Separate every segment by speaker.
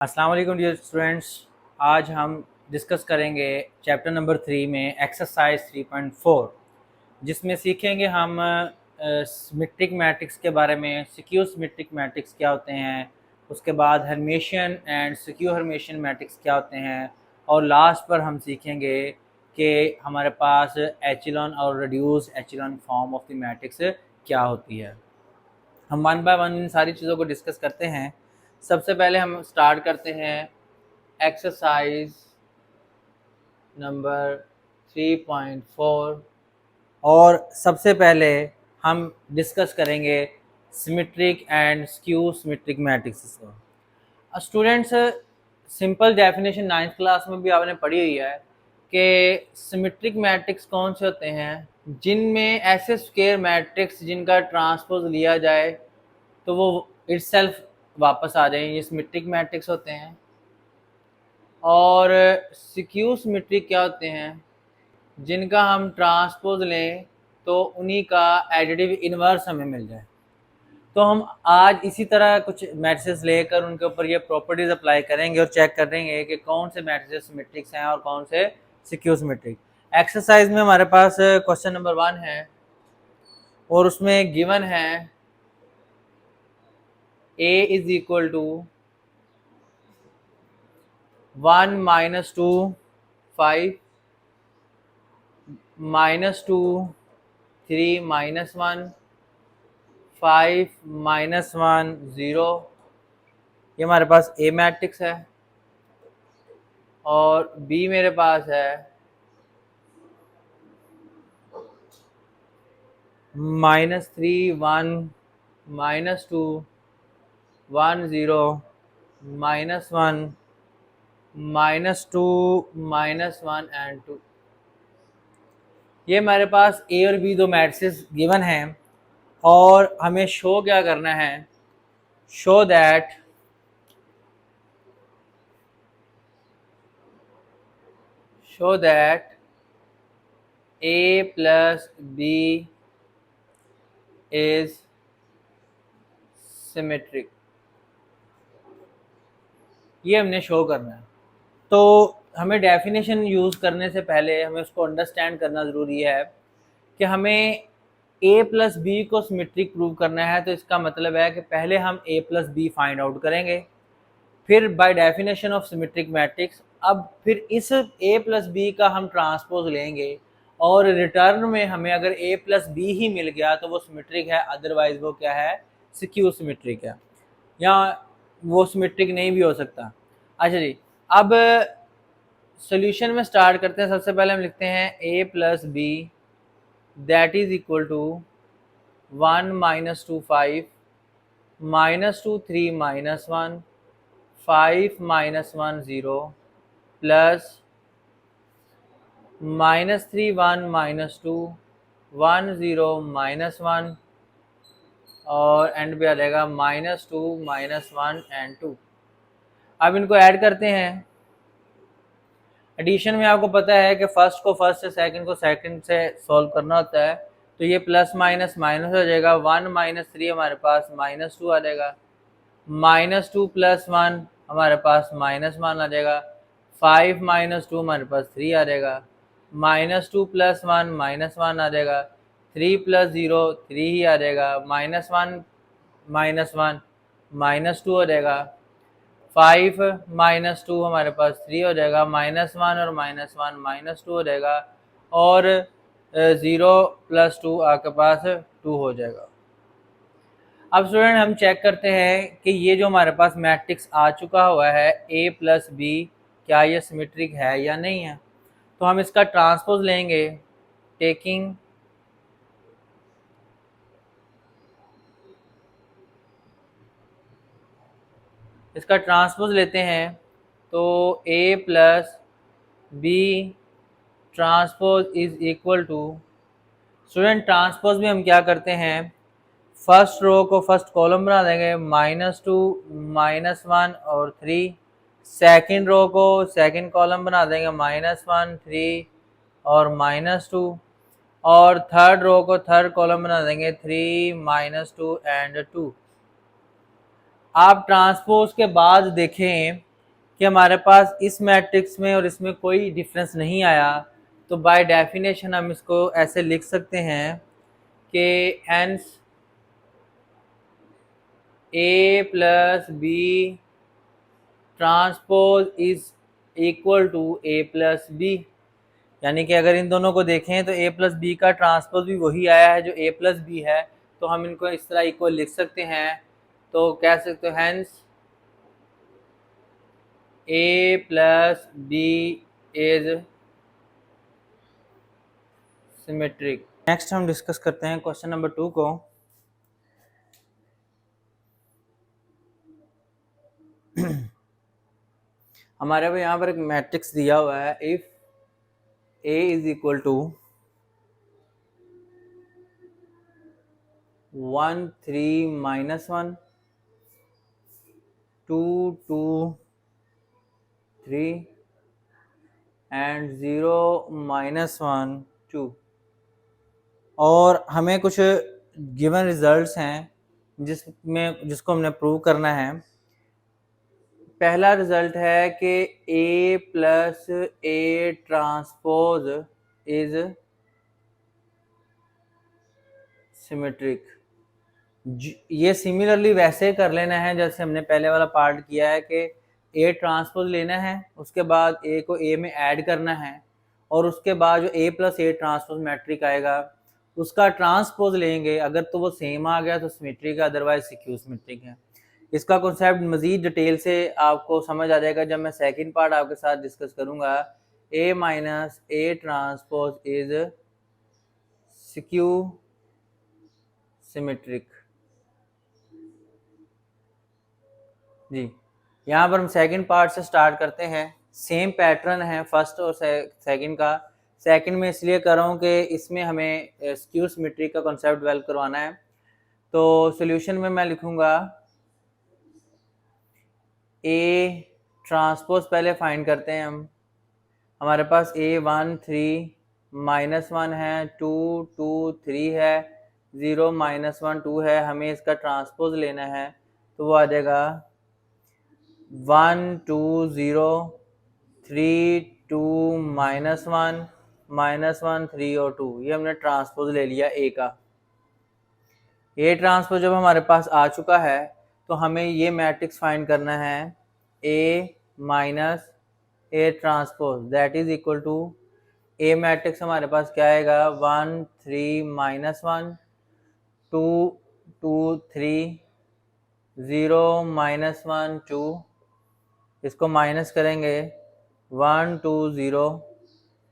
Speaker 1: अस्सलाम वालेकुम dear students. आज हम डिस्कस करेंगे चैप्टर नंबर 3 में एक्सरसाइज 3.4, जिसमें सीखेंगे हम सिमेट्रिक मैट्रिक्स के बारे में। सिक्यू सिमेट्रिक मैट्रिक्स क्या होते हैं, उसके बाद हर्मेशियन एंड सिक्यू हर्मेशियन मैट्रिक्स क्या होते हैं, और लास्ट पर हम सीखेंगे कि हमारे पास एचिलॉन और reduce echelon form of the matrix क्या होती है। हम वन बाय वन इन सारी चीज़ों को डिस्कस करते हैं। सबसे पहले हम स्टार्ट करते हैं एक्सरसाइज नंबर 3.4, और सबसे पहले हम डिस्कस करेंगे symmetric and skew symmetric matrix को। Students, simple definition 9th class में भी आपने पढ़ी हुई है कि सिमेट्रिक मैट्रिक्स कौन से होते हैं, जिनमें ऐसे स्क्वायर मैट्रिक्स जिनका ट्रांसपोज लिया जाए तो वो इटसेल्फ वापस आ जाए, ये सिमेट्रिक मैट्रिक्स होते हैं। और सिक्यू सिमेट्रिक क्या होते हैं, जिनका हम ट्रांसपोज लें तो उन्हीं का एडिटिव इन्वर्स हमें मिल जाए। तो हम आज इसी तरह कुछ मैट्रिसेस लेकर उनके ऊपर ये प्रॉपर्टीज अप्लाई करेंगे और चेक करेंगे कि कौन से मैट्रिसेस सिमेट्रिक्स हैं और कौन से सिक्यू सिमेट्रिक। एक्सरसाइज में हमारे पास क्वेश्चन नंबर 1 है और उसमें गिवन है A इज इक्वल टू 1 - 2 5 -2 3 -1 5 -1 0। ये हमारे पास A मैट्रिक्स है। और B मेरे पास है -3 1 -2 1 0 -1 -2 -1 एंड 2। ये हमारे पास A और B दो मैट्रिसेस गिवन हैं और हमें शो क्या करना है, show that A plus B is symmetric. ये हमने शो करना है। तो हमें डेफिनेशन यूज़ करने से पहले हमें उसको अंडरस्टैंड करना ज़रूरी है कि हमें A प्लस बी को सिमेट्रिक प्रूव करना है। तो इसका मतलब है कि पहले हम A plus B find out करेंगे, फिर by definition of symmetric matrix अब फिर इस A प्लस बी का हम ट्रांसपोज लेंगे और रिटर्न में हमें अगर A प्लस बी ही मिल गया तो वो सिमेट्रिक है, अदरवाइज वो क्या है, सिक्यू सिमेट्रिक है, या वो सिमेट्रिक नहीं भी हो सकता। अच्छा जी, अब सोल्यूशन में स्टार्ट करते हैं। सबसे पहले हम लिखते हैं A plus B that is equal to 1 - 2 5 -2 3 -1 5 -1 0 plus -3 1 -2 1 0 -1 और एंड पे आ जाएगा -2 -1 एंड 2। अब इनको ऐड करते हैं। एडिशन में आपको पता है कि फर्स्ट को फर्स्ट से, सेकंड को सेकंड से सॉल्व करना होता है। तो ये प्लस माइनस माइनस हो जाएगा। 1 - 3 हमारे पास -2 आ जाएगा। -2 + 1 हमारे पास -1 आ जाएगा। 5 - 2 हमारे पास 3 आ जाएगा। -2 + 1 -1 आ जाएगा। 3 + 0 3 ही आ जाएगा। -1 -1 -2 हो जाएगा। 5 - 2 हमारे पास 3 हो जाएगा। -1 और -1 -2 हो जाएगा। और 0 + 2 आपके पास 2 हो जाएगा। अब स्टूडेंट हम चेक करते हैं कि ये जो हमारे पास मैट्रिक्स आ चुका हुआ है A प्लस बी, क्या ये सिमेट्रिक है या नहीं है। तो हम इसका ट्रांसपोज लेंगे, टेकिंग इसका ट्रांसपोज लेते हैं। तो A plus B transpose is equal to, student transpose में हम क्या करते हैं, फर्स्ट रो को फर्स्ट कॉलम बना देंगे, -2 -1 और 3। सेकंड रो को सेकंड कॉलम बना देंगे, -1 3 और -2। और थर्ड रो को थर्ड कॉलम बना देंगे, 3 -2 एंड 2। आप ट्रांसपोज के बाद देखें कि हमारे पास इस मैट्रिक्स में और इसमें कोई डिफरेंस नहीं आया, तो बाय डेफिनेशन हम इसको ऐसे लिख सकते हैं कि hence A plus B transpose is equal to A plus B. यानी कि अगर इन दोनों को देखें तो ए प्लस बी का ट्रांसपोज भी वही आया है जो ए प्लस बी है, तो हम इनको इस तरह इक्वल लिख सकते हैं। तो कह सकते हो hence A plus B is symmetric. Next हम डिस्कस करते हैं क्वेश्चन नंबर 2 को। हमारे अब यहाँ पर एक मैट्रिक्स दिया हुआ है, if A is equal to 1 3 -1 2 2 3 and 0 -1 2, और हमें कुछ गिवन रिजल्ट्स हैं जिसको हमने प्रूव करना है। पहला रिजल्ट है कि A plus A transpose is symmetric. ये सिमिलरली वैसे कर लेना है जैसे हमने पहले वाला पार्ट किया है कि ए ट्रांसपोज लेना है, उसके बाद ए को ए में ऐड करना है, और उसके बाद जो ए प्लस ए ट्रांसपोज मैट्रिक आएगा उसका ट्रांसपोज लेंगे। अगर तो वो सेम आ गया तो सिमेट्रिक है, अदरवाइज सिक्यू सिमेट्रिक है। इसका कॉन्सेप्ट मज़ीद डिटेल से आपको समझ आ जाएगा जब मैं सेकंड पार्ट आपके साथ डिस्कस करूंगा। A minus A transpose is skew symmetric. जी, यहाँ पर हम सेकंड पार्ट से स्टार्ट करते हैं। सेम पैटर्न है फर्स्ट और सेकंड का। सेकंड में इसलिए कर रहा हूँ कि इसमें हमें स्क्यू सिमेट्रिक का कॉन्सेप्ट डेवलप करवाना है। तो सॉल्यूशन में मैं लिखूंगा ए ट्रांसपोज पहले फाइंड करते हैं हम। हमारे पास ए 1 3 -1 है, 2 2 3 है, 0 -1 2 है। हमें इसका ट्रांसपोज लेना है, तो वो आ जाएगा 1 2 0 3 2 -1 -1 3 और 2। ये हमने ट्रांसपोज ले लिया ए का। ए ट्रांसपोज जब हमारे पास आ चुका है तो हमें ये मैट्रिक्स फाइंड करना है A minus A transpose that is equal to A matrix हमारे पास क्या आएगा 1 3 -1 2 2 3 0 -1 2। इसको माइनस करेंगे 1 2 0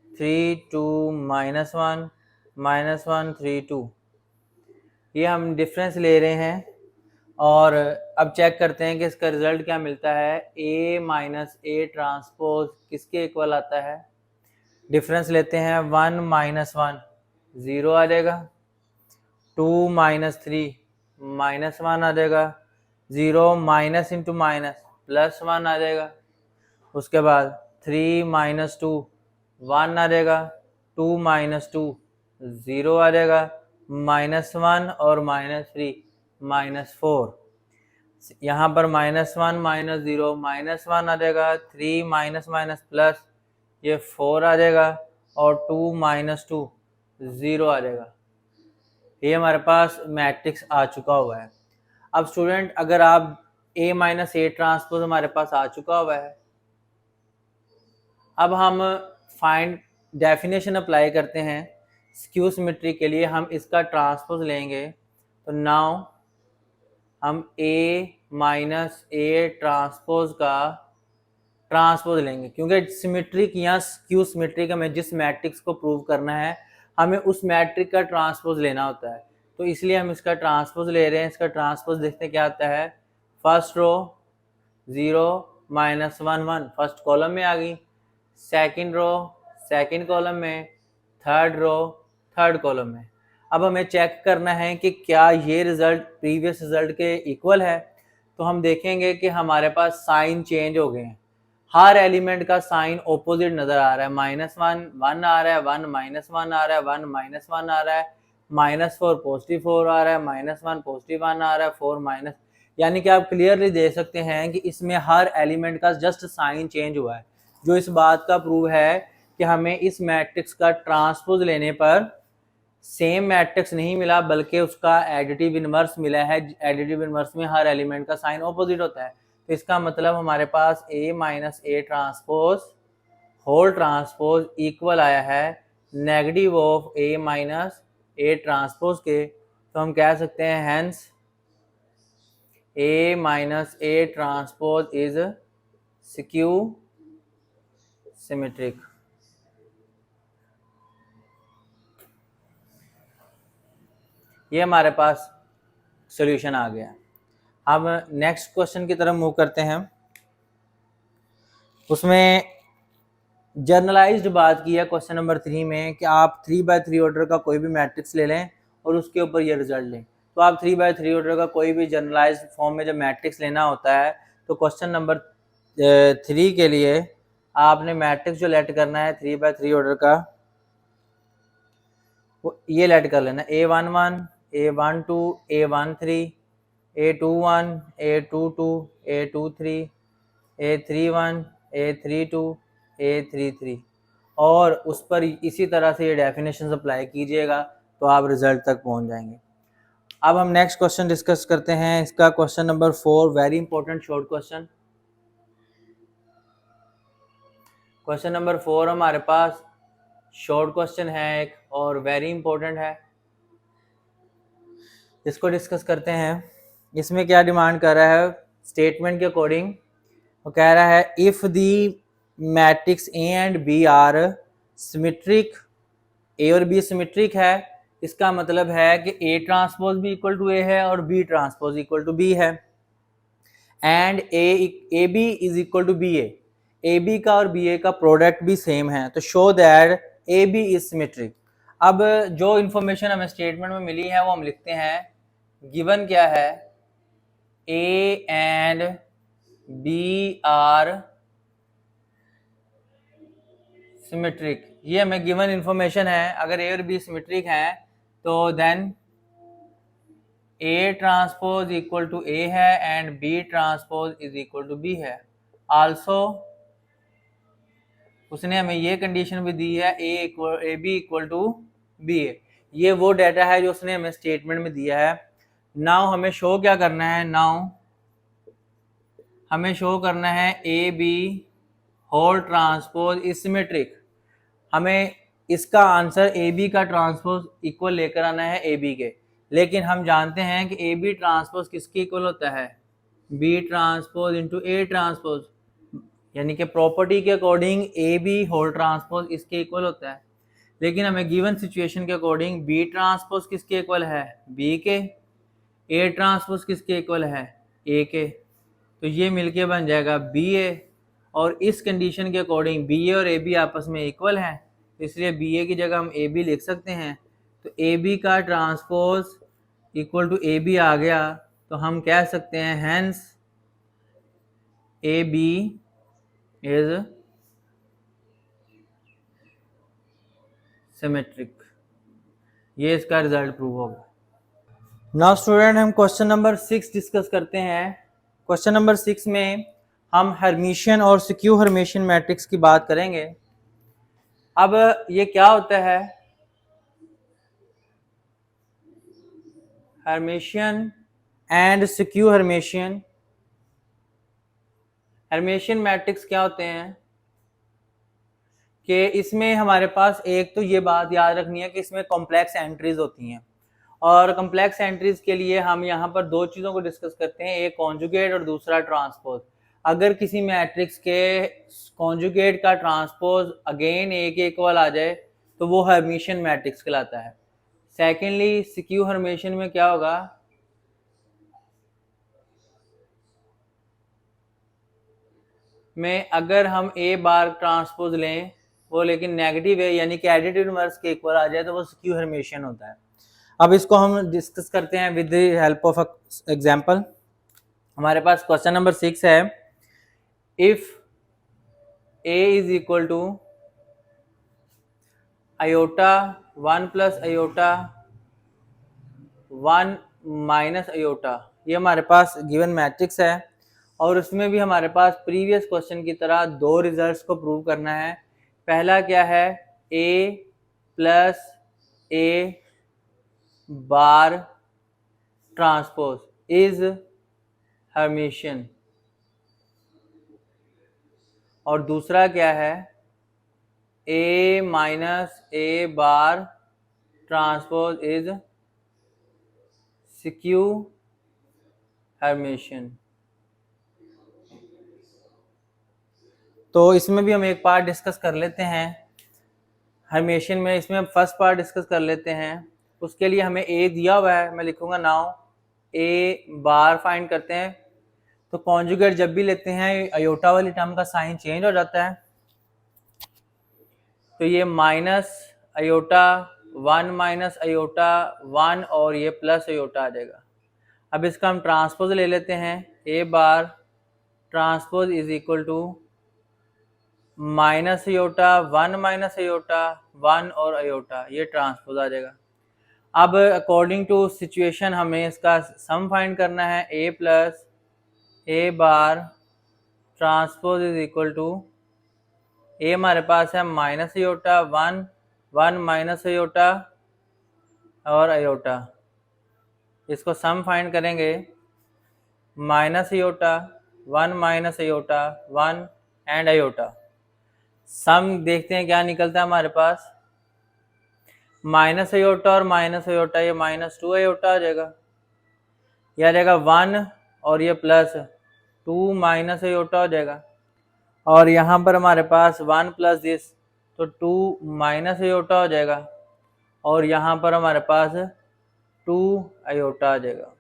Speaker 1: 3 2 -1 -1 3 2। ये हम डिफरेंस ले रहे हैं और अब चेक करते हैं कि इसका रिजल्ट क्या मिलता है। ए माइनस ए ट्रांसपोज किसके इक्वल आता है। डिफरेंस लेते हैं 1 -1 0 आ जाएगा, 2 -3 -1 आ जाएगा, 0 माइनस इंटू माइनस +1 आ जाएगा। उसके बाद 3 -2 1 आ जाएगा, 2 -2 0 आ जाएगा, -1 और -3 -4। यहाँ पर -1 -0 -1 आ जाएगा, 3 माइनस माइनस प्लस ये 4 आ जाएगा, और 2 -2 0 आ जाएगा। ये हमारे पास मैट्रिक्स आ चुका हुआ है। अब स्टूडेंट अगर आप ए माइनस ए ट्रांसपोज हमारे पास आ चुका हुआ है, अब हम फाइंड डेफिनेशन अप्लाई करते हैं स्क्यू सिमेट्री के लिए। हम इसका ट्रांसपोज लेंगे, तो नाउ हम ए माइनस ए ट्रांसपोज का ट्रांसपोज लेंगे, क्योंकि सिमेट्रिक या स्क्यू सिमेट्रिक हमें जिस मैट्रिक्स को प्रूव करना है हमें उस मैट्रिक का ट्रांसपोज लेना होता है। तो इसलिए हम इसका ट्रांसपोज ले रहे हैं। इसका ट्रांसपोज देखते क्या आता है। फर्स्ट रो 0 -1 1 फर्स्ट कॉलम में आ गई, सेकंड रो सेकंड कॉलम में, थर्ड रो थर्ड कॉलम में। अब हमें चेक करना है कि क्या ये रिजल्ट प्रीवियस रिजल्ट के इक्वल है। तो हम देखेंगे कि हमारे पास साइन चेंज हो गए हैं। हर एलिमेंट का साइन ऑपोजिट नजर आ रहा है। -1 1 आ रहा है, 1 -1 आ रहा है, 1 -1 आ रहा है, -4 +4 आ रहा है, -1 +1 आ रहा है, 4 माइनस। यानी कि आप क्लियरली देख सकते हैं कि इसमें हर एलिमेंट का जस्ट साइन चेंज हुआ है, जो इस बात का प्रूव है कि हमें इस मैट्रिक्स का ट्रांसपोज लेने पर सेम मैट्रिक्स नहीं मिला बल्कि उसका एडिटिव इनवर्स मिला है। एडिटिव इनवर्स में हर एलिमेंट का साइन ऑपोजिट होता है, तो इसका मतलब हमारे पास A minus A transpose whole transpose equal आया है negative of A minus A transpose के। तो हम कह सकते हैं hence A minus A transpose is skew symmetric. ये हमारे पास सॉल्यूशन आ गया। अब नेक्स्ट क्वेश्चन की तरफ मूव करते हैं। उसमें जर्नलाइज्ड बात की है क्वेश्चन नंबर 3 में कि आप 3/3 ऑर्डर का कोई भी मैट्रिक्स ले लें और उसके ऊपर ये रिजल्ट लें। तो आप 3/3 ऑर्डर का कोई भी जर्नलाइज्ड फॉर्म में जब मैट्रिक्स लेना होता है तो क्वेश्चन नंबर 3 के लिए आपने मैट्रिक्स जो लेट करना है 3/3 ऑर्डर का, वो ये लेट कर लेना A11 A12 A13 A21 A22 A23 A31 A32 A33 और उस पर इसी तरह से ये डेफिनेशन अप्लाई कीजिएगा तो आप रिजल्ट तक पहुंच जाएंगे। अब हम नेक्स्ट क्वेश्चन डिस्कस करते हैं। इसका question number 4 very important short question. Question number 4 हमारे पास शॉर्ट क्वेश्चन है एक और वेरी इंपॉर्टेंट है, इसको डिस्कस करते हैं। इसमें क्या डिमांड कर रहा है स्टेटमेंट के अकॉर्डिंग, वो कह रहा है if the matrix A and B are symmetric, A और बी सिमेट्रिक है, इसका मतलब है कि ए ट्रांसपोज भी इक्वल टू ए है और B transpose equal to B है, and A B is equal to B A B का और बी ए का प्रोडक्ट भी सेम है, तो show that A B is symmetric. अब जो इंफॉर्मेशन हमें स्टेटमेंट में मिली है वो हम लिखते हैं। गिवन क्या है, A and B are symmetric, ये हमें गिवन इंफॉर्मेशन है। अगर ए और बी सिमेट्रिक हैं तो then A transpose equal to A है and B transpose is equal to B है। आल्सो उसने हमें ये कंडीशन भी दी है A B equal to B A. ये वो डाटा है जो उसने हमें स्टेटमेंट में दिया है। नाउ हमें शो क्या करना है, नाउ हमें शो करना है A B whole transpose is symmetric. हमें इसका आंसर ए बी का ट्रांसपोज इक्वल लेकर आना है ए बी के, लेकिन हम जानते हैं कि ए बी ट्रांसपोज किसके इक्वल होता है, B transpose into A transpose, यानी कि प्रॉपर्टी के according A B whole transpose इसके इक्वल होता है। लेकिन हमें गिवन सिचुएशन के अकॉर्डिंग बी ट्रांसपोज किसके इक्वल है, बी के, ए ट्रांसपोज किसके इक्वल है, ए के, तो ये मिलके बन जाएगा बी ए। और इस कंडीशन के अकॉर्डिंग बी ए और ए बी आपस में इक्वल हैं, इसलिए बी ए की जगह हम ए बी लिख सकते हैं। तो ए बी का transpose equal to A B आ गया, तो हम कह सकते हैं hence A B is symmetric. ये इसका रिजल्ट प्रूव होगा। नाउ स्टूडेंट हम क्वेश्चन नंबर 6 डिस्कस करते हैं। क्वेश्चन नंबर 6 में हम हर्मिशियन और स्क्यू हर्मिशियन मैट्रिक्स की बात करेंगे। अब ये क्या होता है, Hermitian and skew Hermitian. Hermitian matrix क्या होते हैं कि इसमें हमारे पास एक तो ये बात याद रखनी है कि इसमें कॉम्प्लेक्स एंट्रीज होती हैं, और कॉम्प्लेक्स एंट्रीज के लिए हम यहाँ पर दो चीज़ों को डिस्कस करते हैं, एक कॉन्जुगेट और दूसरा ट्रांसपोज। अगर किसी मैट्रिक्स के कॉन्जुगेट का ट्रांसपोज अगेन ए के इक्वल आ जाए तो वो हर्मिशियन मैट्रिक्स कहलाता है। सेकेंडली स्क्यू हर्मिशियन में क्या होगा, में अगर हम ए बार ट्रांसपोज लें वो लेकिन नेगेटिव है, यानी कि एडिटिव इनवर्स के इक्वल आ जाए तो वो स्क्यू हर्मिशियन होता है। अब इसको हम डिस्कस करते हैं with the help of example. हमारे पास क्वेश्चन नंबर 6 है, if A is equal to iota 1 plus iota 1 minus iota, ये हमारे पास गिवन मैट्रिक्स है और उसमें भी हमारे पास प्रीवियस क्वेश्चन की तरह दो रिजल्ट्स को प्रूव करना है। पहला क्या है, A plus A bar transpose is Hermitian, और दूसरा क्या है, A minus A bar transpose is skew Hermitian. तो इसमें भी हम एक पार्ट डिस्कस कर लेते हैं हर्मिशियन में। इसमें हम फर्स्ट पार्ट डिस्कस कर लेते हैं। उसके लिए हमें ए दिया हुआ है, मैं लिखूंगा नाउ ए बार फाइंड करते हैं। तो कॉन्जुगेट जब भी लेते हैं अयोटा वाली टर्म का साइन चेंज हो जाता है। तो ये माइनस अयोटा 1 माइनस अयोटा 1 और ये प्लस अयोटा आ जाएगा। अब इसका हम ट्रांसपोज ले लेते हैं, A bar transpose is equal to minus iota 1 minus iota 1 और अयोटा, ये ट्रांसपोज आ जाएगा। अब अकॉर्डिंग टू सिचुएशन हमें इसका सम फाइंड करना है, A plus A bar transpose is equal to A हमारे पास है माइनस अयोटा 1 1 माइनस अयोटा और अयोटा, इसको सम फाइंड करेंगे, minus iota 1 minus iota 1 and iota. Sum देखते हैं क्या निकलता है हमारे पास, माइनस अयोटा और माइनस अयोटा, ये माइनस 2 अयोटा आ जाएगा, यह आ जाएगा 1 और ये प्लस 2 माइनस अयोटा हो जाएगा। और यहाँ पर हमारे पास 1 प्लस दिस, तो 2 माइनस अयोटा हो जाएगा और यहाँ पर हमारे पास 2 अयोटा आ जाएगा।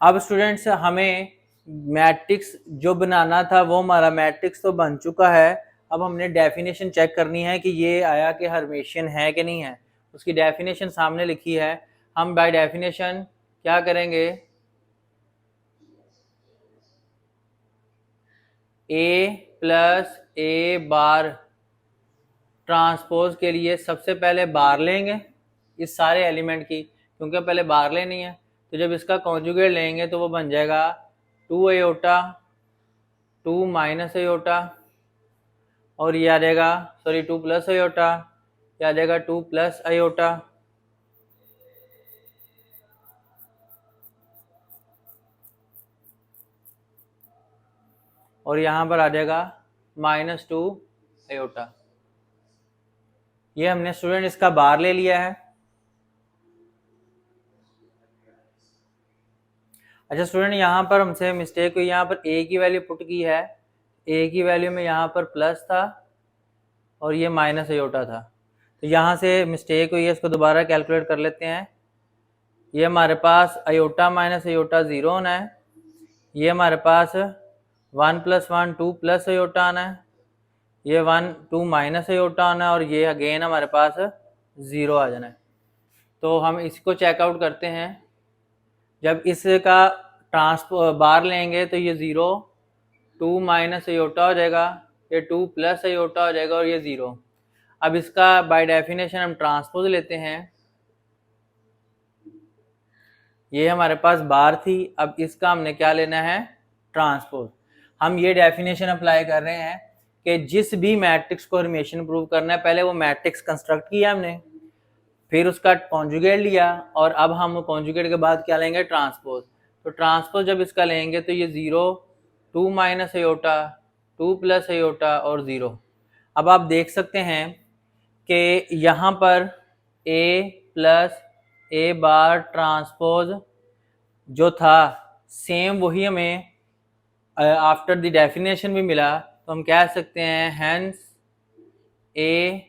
Speaker 1: अब स्टूडेंट्स हमें मैट्रिक्स जो बनाना था वो हमारा मैट्रिक्स तो बन चुका है। अब हमने डेफिनेशन चेक करनी है कि ये आया कि हर्मिशियन है कि नहीं है। उसकी डेफिनेशन सामने लिखी है। हम बाय डेफिनेशन क्या करेंगे, ए प्लस ए बार ट्रांसपोज के लिए सबसे पहले बार लेंगे इस सारे एलिमेंट की, क्योंकि पहले बार लेनी है। तो जब इसका कॉन्जुगेट लेंगे तो वो बन जाएगा 2 अयोटा 2 माइनस अयोटा और ये आ जाएगा 2 प्लस अयोटा, ये आ जाएगा 2 प्लस अयोटा। और यहाँ पर आ जाएगा -2 अयोटा। ये हमने स्टूडेंट इसका बार ले लिया है। अच्छा स्टूडेंट, यहाँ पर हमसे मिस्टेक हुई, यहाँ पर ए की वैल्यू पुट की है, ए की वैल्यू में यहाँ पर प्लस था और ये माइनस अयोटा था, तो यहाँ से मिस्टेक हुई है, इसको दोबारा कैलकुलेट कर लेते हैं। ये हमारे पास अयोटा माइनस अयोटा 0 होना है, ये हमारे पास 1 प्लस 1 2 प्लस अयोटा आना है, ये 1 2 माइनस अयोटा आना है और ये अगेन हमारे पास 0 आ जाना है। तो हम इसको चेकआउट करते हैं। जब इसका बार लेंगे तो ये 0 2 माइनस अयोटा हो जाएगा, ये 2 प्लस अयोटा हो जाएगा और ये 0। अब इसका बाय डेफिनेशन हम ट्रांसपोज लेते हैं। ये हमारे पास बार थी, अब इसका हमने क्या लेना है, ट्रांसपोज। हम ये डेफिनेशन अप्लाई कर रहे हैं कि जिस भी मैट्रिक्स को हर्मिशियन प्रूव करना है, पहले वो मैट्रिक्स कंस्ट्रक्ट किया हमने, फिर उसका कॉन्जुगेट लिया और अब हम कॉन्जुगेट के बाद क्या लेंगे, ट्रांसपोज। तो ट्रांसपोज जब इसका लेंगे तो ये 0 2 माइनस अयोटा 2 प्लस अयोटा और 0। अब आप देख सकते हैं कि यहाँ पर a plus A bar transpose जो था सेम वही हमें आफ्टर द डेफिनेशन भी मिला। तो हम कह सकते हैं hence a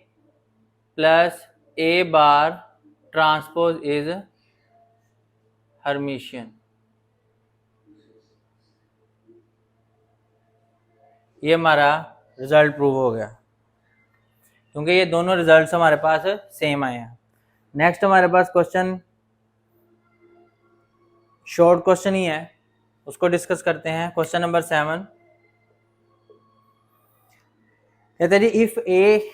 Speaker 1: plus A bar transpose is Hermitian. ये हमारा रिजल्ट प्रूव हो गया, क्योंकि ये दोनों रिजल्ट्स हमारे पास सेम आए हैं। नेक्स्ट हमारे पास क्वेश्चन शॉर्ट क्वेश्चन ही है, उसको डिस्कस करते हैं। क्वेश्चन नंबर 7 कहते हैं इफ ए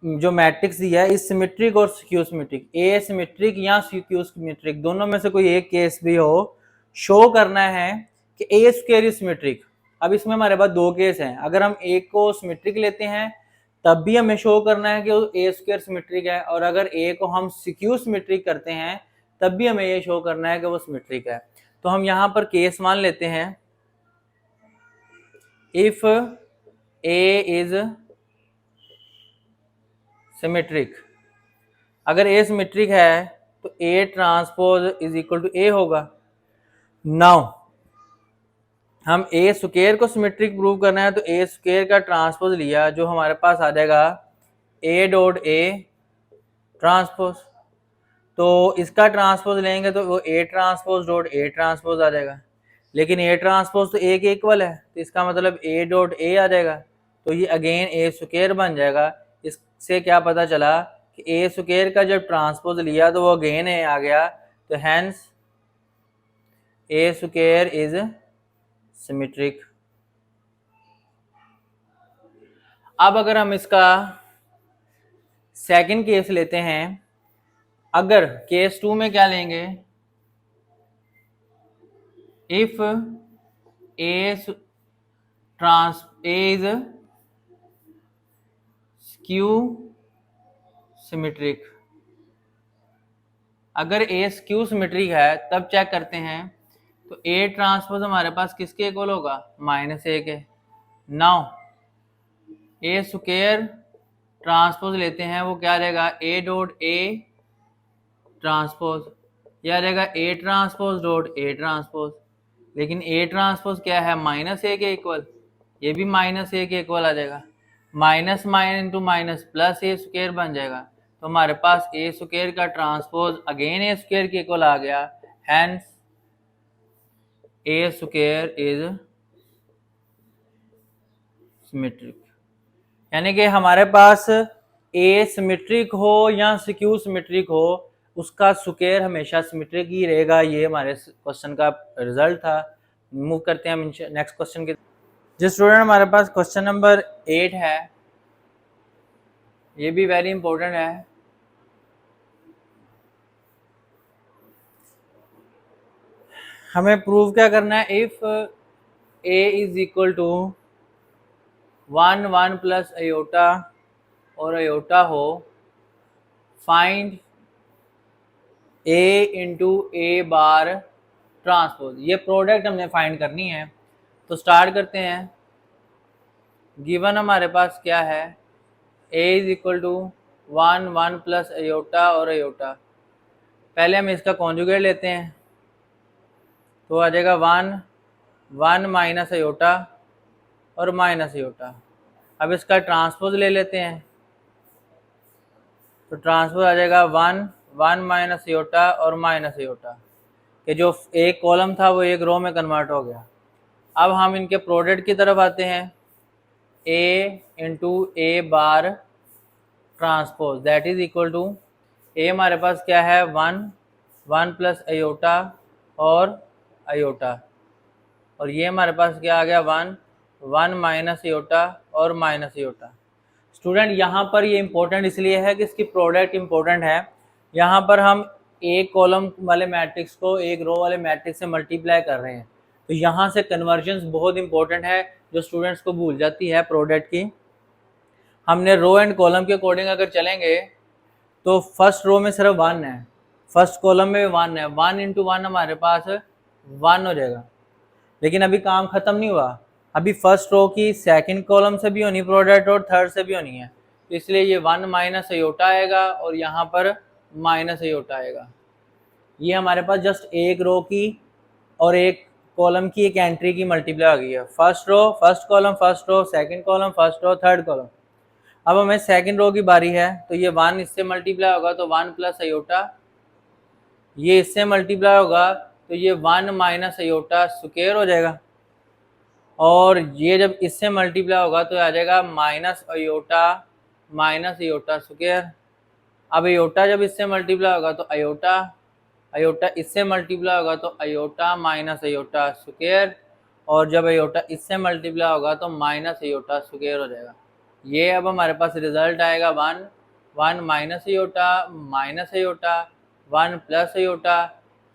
Speaker 1: जो मैट्रिक्स दिया है इस सिमेट्रिक और स्क्यू सिमेट्रिक, ए सिमेट्रिक या स्क्यू सिमेट्रिक दोनों में से कोई एक केस भी हो, शो करना है कि ए स्क्वायर इज सिमेट्रिक। अब इसमें हमारे पास दो केस हैं, अगर हम ए को सिमेट्रिक लेते हैं तब भी हमें शो करना है कि ए स्क्वायर सिमेट्रिक है, और अगर ए को हम स्क्यू सिमेट्रिक करते हैं तब भी हमें ये शो करना है कि वो सिमेट्रिक है। तो हम यहाँ पर केस मान लेते हैं, इफ ए इज सिमेट्रिक, अगर ए सिमेट्रिक है तो A transpose is equal to A होगा। नाउ हम ए स्क्वायर को सिमेट्रिक प्रूव करना है तो ए स्क्वायर का ट्रांसपोज लिया, जो हमारे पास आ जाएगा ए डॉट ए ट्रांसपोज, तो इसका ट्रांसपोज लेंगे तो वो A transpose dot A transpose आ जाएगा, लेकिन ए ट्रांसपोज तो ए के इक्वल है तो इसका मतलब ए डॉट ए आ जाएगा, तो ये अगेन ए स्क्वायर बन जाएगा। इससे क्या पता चला कि ए स्क्वायर का जब ट्रांसपोज लिया तो वो अगेन ए आ गया, तो hence A square is symmetric. अब अगर हम इसका सेकंड केस लेते हैं, अगर केस 2 में क्या लेंगे, if A is skew symmetric, अगर ए स्क्यू सिमेट्रिक है तब चेक करते हैं तो ए ट्रांसपोज हमारे पास किसके इक्वल होगा, माइनस ए के। नाउ ए स्क्वायर ट्रांसपोज लेते हैं, वो क्या रहेगा ए डॉट ए ट्रांसपोज, या रहेगा ए ट्रांसपोज डॉट ए ट्रांसपोज, लेकिन ए ट्रांसपोज क्या है माइनस ए के इक्वल, ये भी माइनस ए के इक्वल आ जाएगा, minus minus into minus plus A square बन जाएगा, तो हमारे पास ए स्क्वायर का ट्रांसपोज अगेन ए स्क्वायर के इक्वल आ गया, hence A square is symmetric. यानी कि हमारे पास ए सिमेट्रिक हो या स्क्यू सिमेट्रिक हो, उसका स्क्वायर हमेशा सिमेट्रिक ही रहेगा। ये हमारे क्वेश्चन का रिजल्ट था। मूव करते हैं हम नेक्स्ट क्वेश्चन के। जो स्टूडेंट हमारे पास क्वेश्चन नंबर 8 है, ये भी वेरी इंपॉर्टेंट है। हमें प्रूव क्या करना है, if A is equal to 1 plus iota और अयोटा हो, find A into A bar transpose. ये प्रोडक्ट हमने फाइंड करनी है, तो स्टार्ट करते हैं। गिवन हमारे पास क्या है, A is equal to 1 plus iota और अयोटा। पहले हम इसका कॉन्जुगेट लेते हैं, तो आ जाएगा 1 माइनस अयोटा और माइनस अयोटा। अब इसका ट्रांसपोज ले लेते हैं, तो ट्रांसपोज आ जाएगा 1 माइनस अयोटा और माइनस अयोटा, कि जो एक कॉलम था वो एक रो में कन्वर्ट हो गया। अब हम इनके प्रोडक्ट की तरफ आते हैं, A into A bar transpose that is equal to, A हमारे पास क्या है 1 प्लस अयोटा और अयोटा, और ये हमारे पास क्या आ गया 1 माइनस अयोटा और माइनस अयोटा। स्टूडेंट यहाँ पर ये इंपॉर्टेंट इसलिए है कि इसकी प्रोडक्ट इंपॉर्टेंट है। यहाँ पर हम एक कॉलम वाले मैट्रिक्स को एक रो वाले मैट्रिक्स से मल्टीप्लाई कर रहे हैं, तो यहाँ से कन्वर्जन्स बहुत इंपॉर्टेंट है, जो स्टूडेंट्स को भूल जाती है प्रोडक्ट की। हमने रो एंड कॉलम के अकॉर्डिंग अगर चलेंगे तो फर्स्ट रो में सिर्फ 1 है, फर्स्ट कॉलम में 1 है, 1 इंटू 1 हमारे पास 1 हो जाएगा। लेकिन अभी काम ख़त्म नहीं हुआ, अभी फर्स्ट रो की सेकंड कॉलम से भी होनी प्रोडक्ट और थर्ड से भी होनी है, तो इसलिए ये 1 माइनस अयोटा आएगा और यहाँ पर माइनस अयोटा आएगा। ये हमारे पास जस्ट एक रो की और एक कॉलम की एक एंट्री की मल्टीप्लाई आ गई है। First row first column first row, second column first row third column. अब हमें सेकंड रो की बारी है, तो ये 1 इससे मल्टीप्लाई होगा तो 1 प्लस अयोटा, ये इससे मल्टीप्लाई होगा तो ये 1 माइनस अयोटा स्क्वायर हो जाएगा, और ये जब इससे मल्टीप्लाई होगा तो आ जाएगा माइनस अयोटा स्क्वायर। अब अयोटा जब इससे मल्टीप्लाई होगा तो अयोटा, अयोटा इससे मल्टीप्लाई होगा तो अयोटा माइनस अयोटा स्क्वायर, और जब अयोटा इससे मल्टीप्लाई होगा तो माइनस अयोटा स्क्वायर हो जाएगा। ये अब हमारे पास रिजल्ट आएगा 1 1 माइनस अयोटा 1 प्लस अयोटा,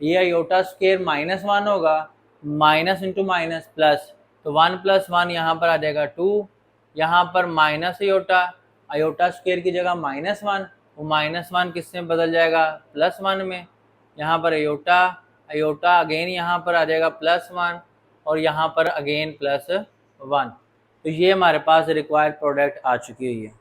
Speaker 1: ये अयोटा स्क्वायर -1 होगा, माइनस इंटू माइनस प्लस, तो 1 प्लस 1 यहाँ पर आ जाएगा 2, यहाँ पर माइनस अयोटा, अयोटा स्क्वायर की जगह -1, वो -1 किससे बदल जाएगा +1 में, यहाँ पर अयोटा अयोटा अगेन यहाँ पर आ जाएगा +1 और यहाँ पर अगेन +1। तो ये हमारे पास रिक्वायर्ड प्रोडक्ट आ चुकी है।